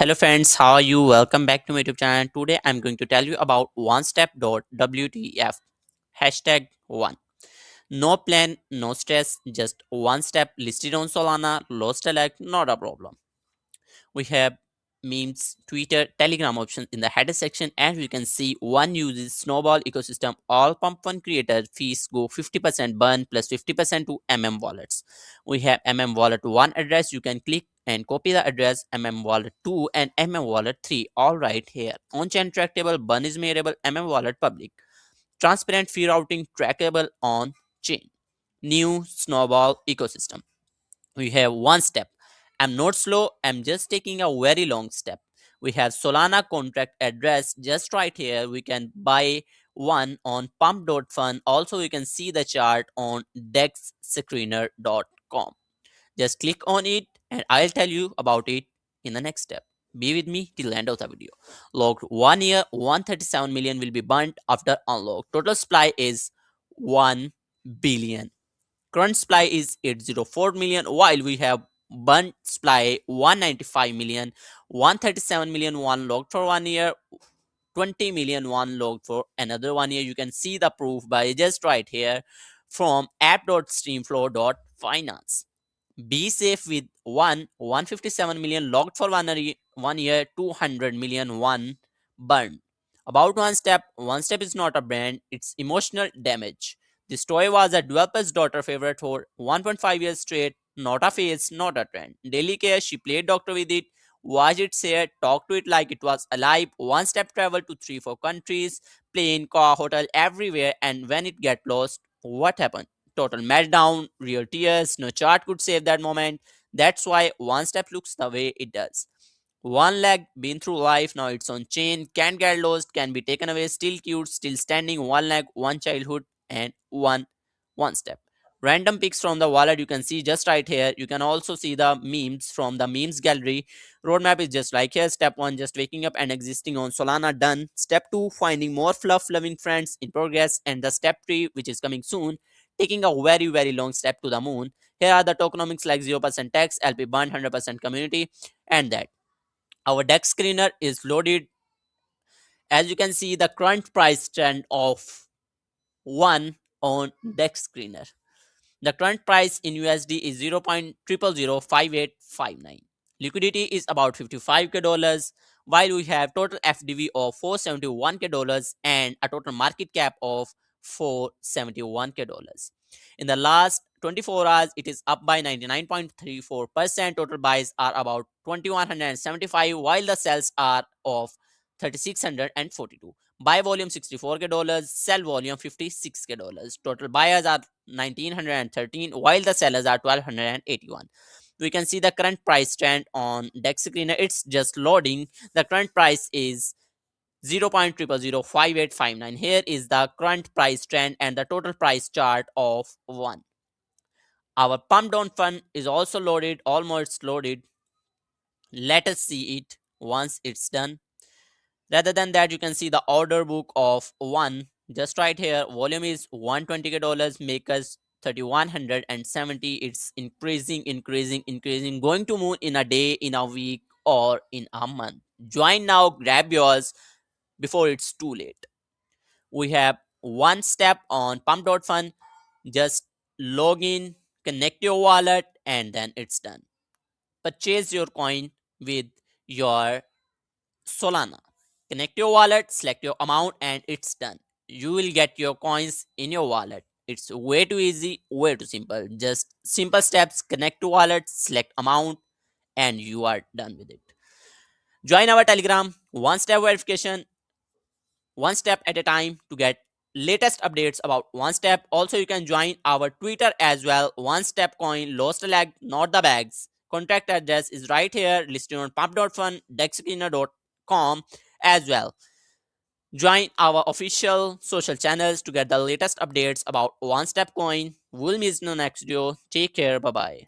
Hello friends, how are you? Welcome back to my YouTube channel. Today I'm going to tell you about onestep.wtf hashtag 1. No plan, no stress, just one step listed on Solana, lost a leg, not a problem. We have memes, Twitter, Telegram options in the header section, and we can see one uses Snowball ecosystem. All Pump Fun creator fees go 50% burn plus 50% to wallets. We have wallet 1 address. You can click and copy the address wallet 2 and wallet 3 all right here. On-chain trackable, burn is mareable, wallet public. Transparent fee routing trackable on chain. New Snowball ecosystem. We have one step. I'm not slow, I'm just taking a very long step. We have Solana contract address just right here. We can buy one on pump.fun. Also, you can see the chart on dexscreener.com. Just click on it and I'll tell you about it in the next step. Be with me till the end of the video. Logged 1 year, 137 million will be burnt after unlock. Total supply is 1 billion. Current supply is 804 million, while we have burnt supply 195 million, 137 million one logged for 1 year, 20 million one logged for another 1 year. You can see the proof by just right here from app.streamflow.finance. Be safe with 157 million logged for 1 year, 200 million one burned. About one step is not a brand, it's emotional damage. This toy was a developer's daughter favorite for 1.5 years straight, not a phase, not a trend. Daily care, she played doctor with it, watched it share, talked to it like it was alive. One step traveled to 3 4 countries, plane, car, hotel, everywhere, and when it get lost, what happened? Total meltdown, real tears, no chart could save that moment. That's why one step looks the way it does. One leg, been through life, now it's on chain, can't get lost, can be taken away, still cute, still standing, one leg, one childhood, and one step. Random pics from the wallet you can see just right here. You can also see the memes from the memes gallery. Roadmap is just like here. Step 1, just waking up and existing on Solana, done. Step 2, finding more fluff loving friends, in progress. And the step 3, which is coming soon, taking a very long step to the moon. Here are the tokenomics like 0% tax, LP burn, 100% community, and that. Our deck screener is loaded. As you can see, the current price trend of one on deck screener. The current price in USD is 0.0005859. Liquidity is about 55k dollars, while we have total FDV of 471k dollars and a total market cap of 471k dollars. In the last 24 hours, it is up by 99.34%. Total buys are about 2175, while the sells are of 3642. Buy volume 64k dollars, sell volume 56k dollars. Total buyers are 1913, while the sellers are 1281. We can see the current price trend on dex screener. It's just loading. The current price is 0.0005859. Here is the current price trend and the total price chart of one. Our pump down fund is also loaded, almost loaded. Let us see it once it's done. Rather than that, you can see the order book of one just right here. Volume is 120k dollars, make us 3170. It's increasing, going to moon in a day, in a week, or in a month. Join now, grab yours before it's too late. We have one step on pump.fun. Just log in, connect your wallet, and then it's done. Purchase your coin with your Solana. Connect your wallet, select your amount, and it's done. You will get your coins in your wallet. It's way too easy, way too simple. Just simple steps, connect to wallet, select amount, and you are done with it. Join our Telegram, one step verification, one step at a time to get latest updates about one step. Also, you can join our Twitter as well. One step coin, lost a leg, not the bags. Contact address is right here, listed on pump.fun, dexscreener.com as well. Join our official social channels to get the latest updates about One Step Coin. We'll meet in the next video. Take care. Bye bye.